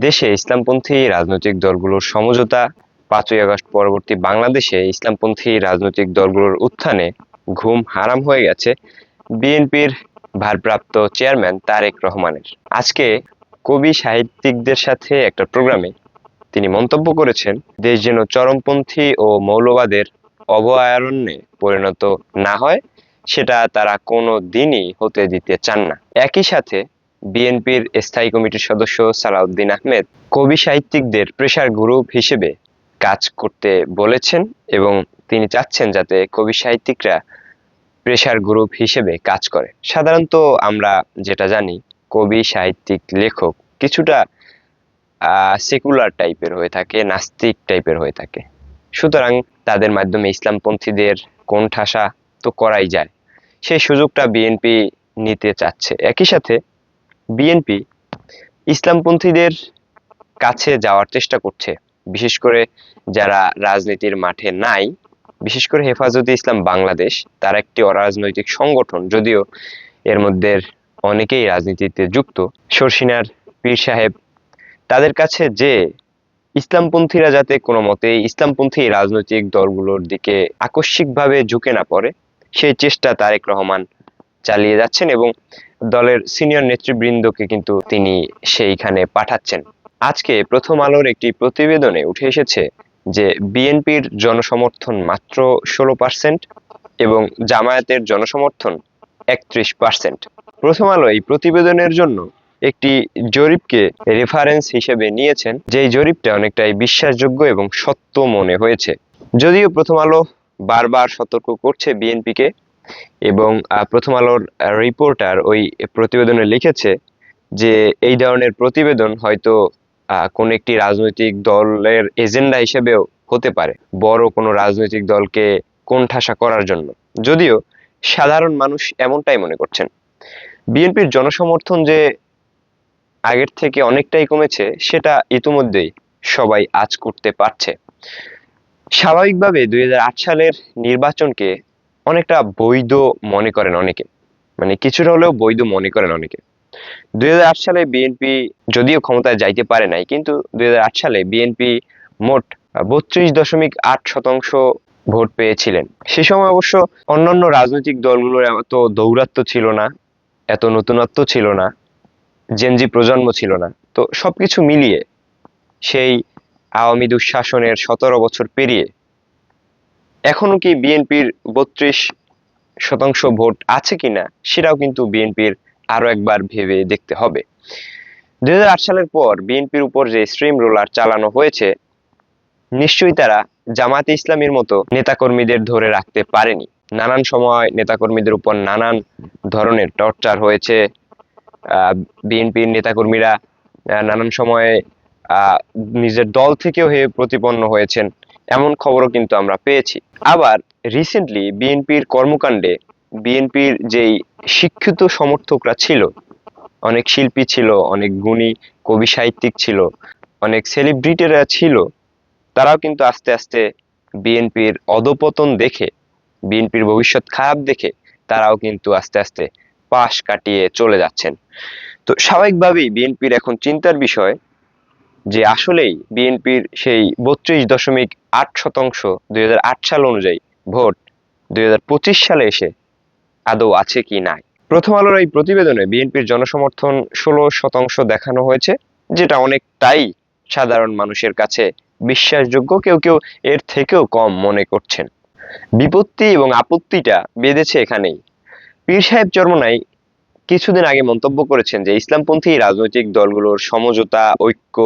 দেশে ইসলামপন্থী রাজনৈতিক দলগুলোর সমঝোতা, ৫ই আগস্ট পরবর্তী বাংলাদেশে ইসলামপন্থী রাজনৈতিক দলগুলোর উত্থানে ঘুম হারাম হয়ে গেছে বিএনপির ভারপ্রাপ্ত চেয়ারম্যান তারেক রহমানের। আজকে কবি সাহিত্যিকদের সাথে একটা প্রোগ্রামে তিনি মন্তব্য করেছেন, দেশ যেন চরমপন্থী ও মৌলবাদের অভয়ারণ্যে পরিণত না হয়, সেটা তারা কোনো দিনই হতে দিতে চান না। একই সাথে বিএনপির স্থায়ী কমিটির সদস্য সালাউদ্দিন আহমেদ কবি সাহিত্যিকদের প্রেসার গ্রুপ হিসেবে কাজ করতে বলেছেন এবং তিনি চাচ্ছেন যাতে কবি সাহিত্যিকরা প্রেসার গ্রুপ হিসেবে কাজ করে। সাধারণত আমরা যেটা জানি, কবি সাহিত্যিক লেখক কিছুটা সেকুলার টাইপের হয়ে থাকে, নাস্তিক টাইপের হয়ে থাকে। সুতরাং তাদের মাধ্যমে ইসলামপন্থীদের কোণঠাসা তো করাই যায়, সেই সুযোগটা বিএনপি নিতে চাচ্ছে। একই সাথে বিএনপি ইসলামপন্থীদের কাছে যাওয়ার চেষ্টা করছে, বিশেষ করে যারা রাজনীতির মাঠে নাই। বিশেষ করে হেফাজতে ইসলাম বাংলাদেশ, তারা একটি অরাজনৈতিক সংগঠন, যদিও এর মধ্যে অনেকেই রাজনীতিতে যুক্ত। শর্ষিনার পীর সাহেব তাদের কাছে যে ইসলামপন্থীরা যাতে কোনো মতে ইসলামপন্থী রাজনৈতিক দলগুলোর দিকে আকস্মিকভাবে ঝুঁকে না পড়ে, সেই চেষ্টা তারেক রহমান চালিয়ে যাচ্ছেন এবং দলের সিনিয়র নেতৃবৃন্দকে কিন্তু তিনি সেইখানে পাঠাচ্ছেন। আজকে প্রথম আলোর একটি প্রতিবেদনে উঠে এসেছে যে বিএনপির জনসমর্থন মাত্র 16% এবং জামায়াতের জনসমর্থন 31%। প্রথম আলো এই প্রতিবেদনের জন্য একটি জরিপকে রেফারেন্স হিসেবে নিয়েছেন, যেই জরিপটা অনেকটাই বিশ্বাসযোগ্য এবং সত্য মনে হয়েছে। যদিও প্রথম আলো বারবার সতর্ক করছে বিএনপিকে, এবং প্রথম আলোর রিপোর্টার ওই প্রতিবেদনে লিখেছে যে এই ধরনের প্রতিবেদন হয়তো কোন একটি রাজনৈতিক দলের এজেন্ডা হিসেবেও হতে পারে, বড় কোনো রাজনৈতিক দলকে কোণঠাসা করার জন্য। যদিও সাধারণ মানুষ এমনটাই মনে করছেন। বিএনপির জনসমর্থন যে আগের থেকে অনেকটাই কমেছে, সেটা ইতিমধ্যেই সবাই আঁচ করতে পারছে। স্বাভাবিকভাবে 2008 সালের নির্বাচনকে অনেকটা বৈধ মনে করেন অনেকে, মানে কিছুটা হলেও বৈধ মনে করেন অনেকে। 2008 সালে বিএনপি যদিও ক্ষমতায় যাইতে পারে নাই, কিন্তু 2008 সালে বিএনপি মোট 32.8% ভোট পেয়েছিলেন। সে সময় অবশ্য অন্যান্য রাজনৈতিক দলগুলোর এত দৌরাত্ম্য ছিল না, এত নতুনত্ব ছিল না, জেনজি প্রজন্ম ছিল না। তো সবকিছু মিলিয়ে সেই আওয়ামী দুঃশাসনের 17 বছর পেরিয়ে এখনো কি বিএনপির 32% ভোট আছে কিনা, সেটাও কিন্তু বিএনপির আরো একবার ভেবে দেখতে হবে। 2008 সালের পর বিএনপির উপর যে স্ট্রিম রোলার চালানো হয়েছে, নিশ্চয়ই তারা জামায়াতে ইসলামীর মতো নেতাকর্মীদের ধরে রাখতে পারেনি। নানান সময় নেতাকর্মীদের উপর নানান ধরনের টর্চার হয়েছে। বিএনপির নেতাকর্মীরা নানান সময়ে নিজের দল থেকেও হয়ে প্রতিপন্ন হয়েছেন, এমন খবরও কিন্তু আমরা পেয়েছি। আবার রিসেন্টলি বিএনপির কর্মকাণ্ডে বিএনপির যেই শিক্ষিত সমর্থকরা ছিল, অনেক শিল্পী ছিল, অনেক গুণী কবি সাহিত্যিক ছিল, অনেক সেলিব্রিটিরা ছিল, তারাও কিন্তু আস্তে আস্তে বিএনপির অধপতন দেখে, বিএনপির ভবিষ্যৎ খারাপ দেখে তারাও কিন্তু আস্তে আস্তে পাশ কাটিয়ে চলে যাচ্ছেন। তো স্বাভাবিকভাবেই বিএনপির এখন চিন্তার বিষয় যে আসলেই বিএনপির সেই 32.8% 2008 সাল অনুযায়ী ভোট 2025 সালে এসে আদৌ আছে কি নাই। প্রথম আলোর এই প্রতিবেদনে বিএনপির জনসমর্থন 16% দেখানো হয়েছে, যেটা অনেকটাই সাধারণ মানুষের কাছে বিশ্বাসযোগ্য। কেউ কেউ এর থেকেও কম মনে করছেন। বিপত্তি এবং আপত্তিটা বেঁধেছে এখানেই। পীর সাহেব চরমনাই কিছুদিন আগে মন্তব্য করেছেন যে ইসলামপন্থী রাজনৈতিক দলগুলোর সমঝোতা, ঐক্য,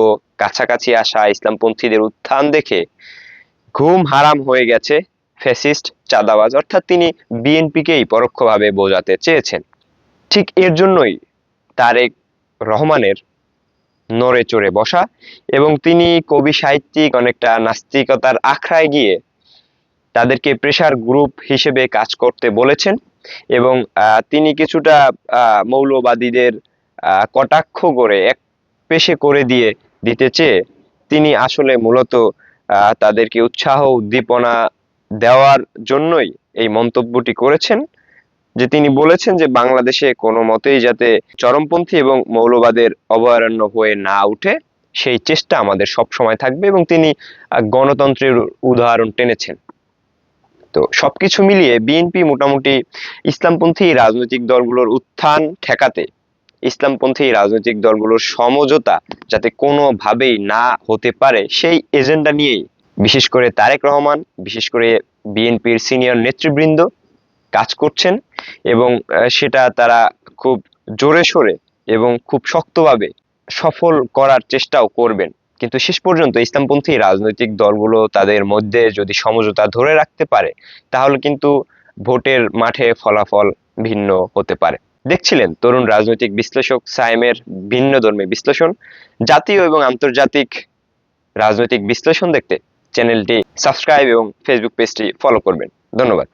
কাছাকাছি আসা ইসলামপন্থীদের উত্থান দেখে ঘুম হারাম হয়ে গেছে ফ্যাসিস্ট চাঁদাবাজ, অর্থাৎ তিনি বিএনপিকেই পরোক্ষভাবে বোঝাতে চেয়েছেন। ঠিক এর জন্যই তারেক রহমানের নড়ে চড়ে বসা, এবং তিনি কবি সাহিত্যিক অনেকটা নাস্তিকতার আখড়ায় গিয়ে তাদেরকে প্রেসার গ্রুপ হিসেবে কাজ করতে বলেছেন, এবং তিনি কিছুটা মৌলবাদীদের কটাক্ষ করে এক পেশে করে দিতে চেয়ে তিনি আসলে মূলত তাদেরকে উৎসাহ উদ্দীপনা দেওয়ার জন্যই এই মন্তব্যটি করেছেন, যে তিনি বলেছেন যে বাংলাদেশে কোনো মতেই যাতে চরমপন্থী এবং মৌলবাদের অভয়ারণ্য হয়ে না উঠে, সেই চেষ্টা আমাদের সব সময় থাকবে এবং তিনি গণতন্ত্রের উদাহরণ টেনেছেন। তো সবকিছু মিলিয়ে বিএনপি মোটামুটি ইসলামপন্থী রাজনৈতিক দলগুলোর উত্থান ঠেকাতে, ইসলামপন্থী রাজনৈতিক দলগুলোর সমঝোতা যাতে কোনোভাবেই না হতে পারে সেই এজেন্ডা নিয়েই বিশেষ করে তারেক রহমান, বিশেষ করে বিএনপির সিনিয়র নেতৃবৃন্দ কাজ করছেন এবং সেটা তারা খুব জোরে সোরে এবং খুব শক্তভাবে সফল করার চেষ্টাও করবেন। কিন্তু শেষ পর্যন্ত ইসলামপন্থী রাজনৈতিক দলগুলো তাদের মধ্যে যদি সমঝোতা ধরে রাখতে পারে তাহলে কিন্তু ভোটের মাঠে ফলাফল ভিন্ন হতে পারে। দেখছিলেন তরুণ রাজনৈতিক বিশ্লেষক সায়েমের ভিন্নধর্মী বিশ্লেষণ। জাতীয় এবং আন্তর্জাতিক রাজনৈতিক বিশ্লেষণ দেখতে চ্যানেলটি সাবস্ক্রাইব এবং ফেসবুক পেজটি ফলো করবেন। ধন্যবাদ।